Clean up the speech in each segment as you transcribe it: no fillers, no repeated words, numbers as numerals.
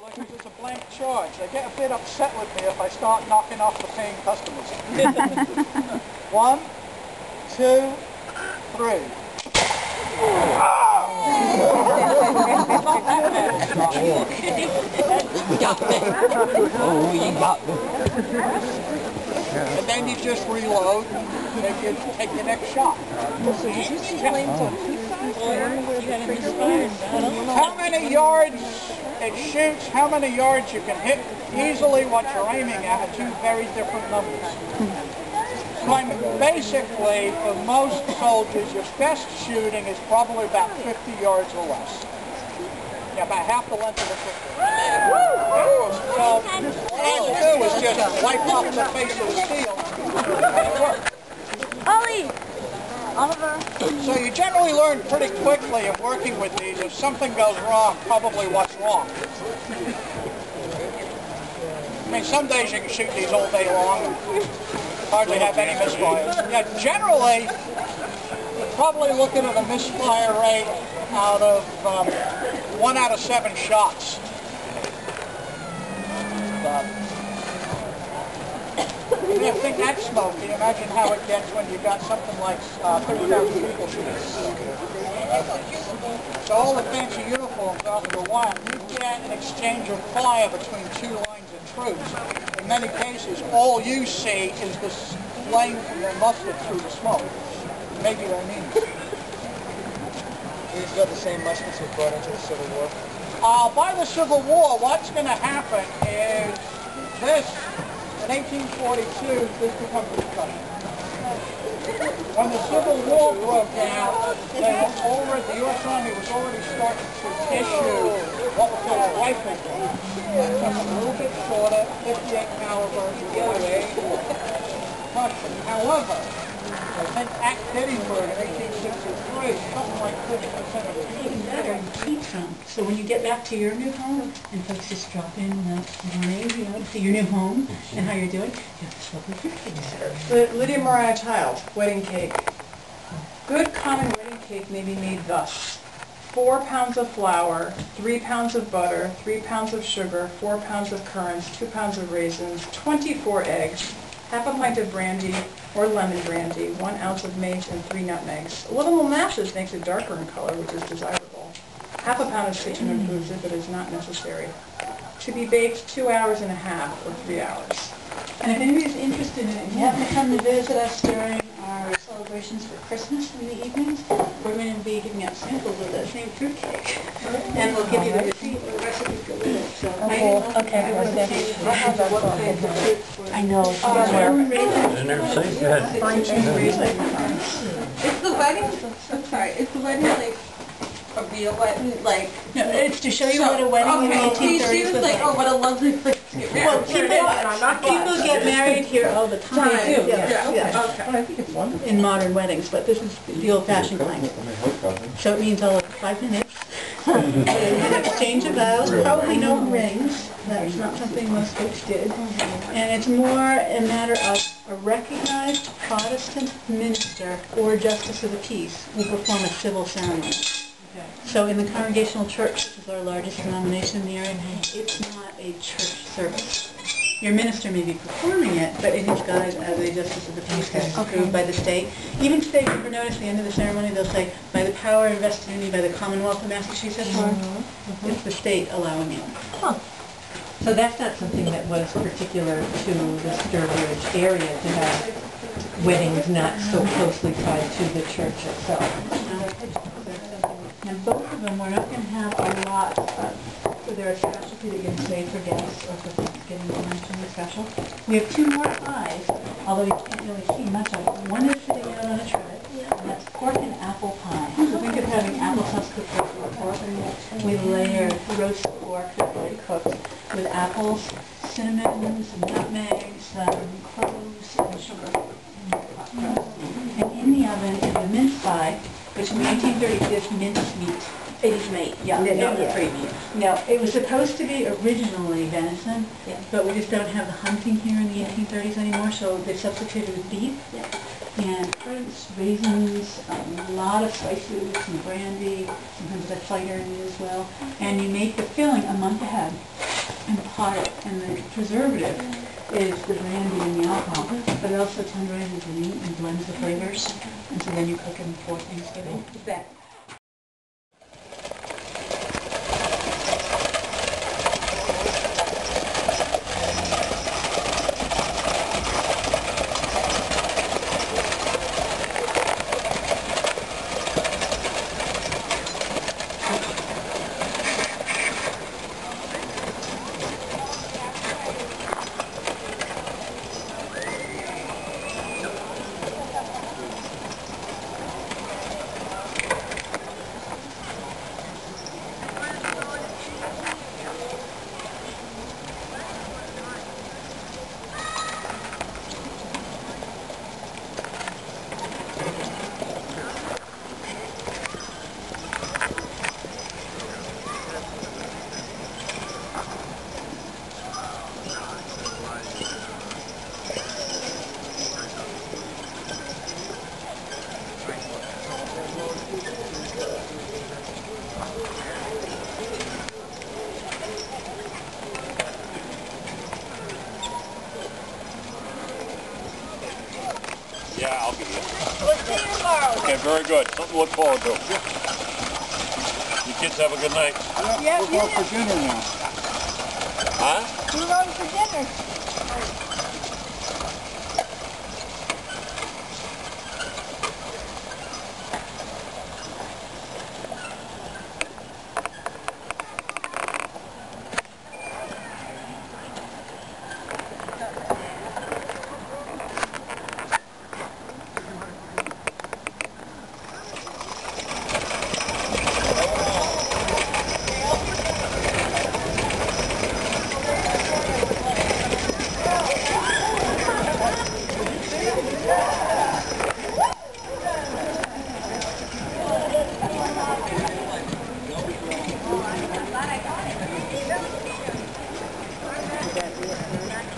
because it's a blank charge. They get a bit upset with me if I start knocking off the paying customers. 1, 2, 3. Oh, you got me. And then you just reload, and you take the next shot. How many yards it shoots, how many yards you can hit, easily what you're aiming at are two very different numbers. Basically, for most soldiers, your best shooting is probably about 50 yards or less. Yeah, about half the length of the football. So all you do is just wipe off the face of the steel, and it works. Ollie! Oliver. So you generally learn pretty quickly in working with these. If something goes wrong, probably what's wrong. I mean, some days you can shoot these all day long and hardly have any misfires. Yeah, generally, you're probably looking at a misfire rate out of 1 out of 7 shots. If you think that's smoky, imagine how it gets when you got something like 30,000 people shooting. So all the fancy uniforms after a while, you get an exchange of fire between two lines of troops. In many cases, all you see is the flame from their muskets through the smoke. Maybe their knees. These got the same muskets we brought into the Civil War? By the Civil War, what's going to happen is this, in 1842, this becomes a discussion. When the Civil War broke out, the U.S. Army was already starting to issue what was called a rifle gun. Something a little bit shorter, 58 caliber, However, I think at Gettysburg in 1863, something like 50% of the Even better, heat from. So when you get back to your new home, and folks just drop in the morning, you know, to your new home and how you're doing, you have to swap with your cake. Lydia Mariah Child, wedding cake. Good common wedding cake may be made thus. 4 pounds of flour, 3 pounds of butter, 3 pounds of sugar, 4 pounds of currants, 2 pounds of raisins, 24 eggs, half a pint of brandy or lemon brandy, 1 ounce of mace, and 3 nutmegs. A little molasses makes it darker in color, which is desirable. Half a pound of sweetener improves it, but is not necessary. To be baked 2 hours and a half or 3 hours. And if anybody's interested in it, you happen to come to visit us during our celebrations for Christmas in the evenings, we're going to be giving out samples of that same fruitcake. And we'll give you the receipt or the recipe for it. So I know. Is the wedding, I'm sorry, is the wedding like a real wedding? Like, no, it's to show you what a wedding in the 1830s she was like, oh, what a lovely place to get married. Well, people get married here all the time. They do, Yeah. I think it's wonderful. In modern weddings, but this is the old-fashioned kind. So it means all of 5 minutes. An exchange of vows, probably no rings. That's not something most folks did. And it's more a matter of a recognized Protestant minister or justice of the peace will perform a civil ceremony. So in the Congregational Church, which is our largest denomination in the area, it's not a church service. Your minister may be performing it, but in his guise as a justice of the peace is approved by the state. Even today, if you ever notice at the end of the ceremony, they'll say, by the power invested in me by the Commonwealth of Massachusetts, it's the state allowing it. Huh. So that's not something that was particular to the Sturbridge area, to have weddings not so closely tied to the church itself. And both of them, we're not going to have a lot of, so they're a specialty that gets saved for guests or for Thanksgiving lunch and special. We have 2 more pies, although you can't really see much of it. One is sitting out on a tray, and that's pork and apple pie. So think of having applesauce cooked with pork. We layer roast pork that's already cooked with apples, cinnamon, some nutmegs, cloves, and sugar. And in the oven is a mince pie, which in the 1830s is minced meat. It is meat, yeah, not the free meat. No, it was supposed to be originally venison, but we just don't have the hunting here in the 1830s anymore, so they substituted with beef. And currants, raisins, a lot of spices, some brandy, sometimes a cider in it as well. And you make the filling a month ahead. and pot it, and the preservative is the brandy and the alcohol, but it also tenderizes the meat and blends the flavors, and so then you cook it before Thanksgiving. That Yeah, I'll give you. We'll see you tomorrow. Okay, very good. Something to look forward to. You kids have a good night. Yeah, We're going for dinner now. Huh? we're going for dinner.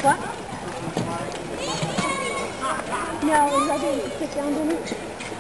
What? No, we're ready to sit down dinner.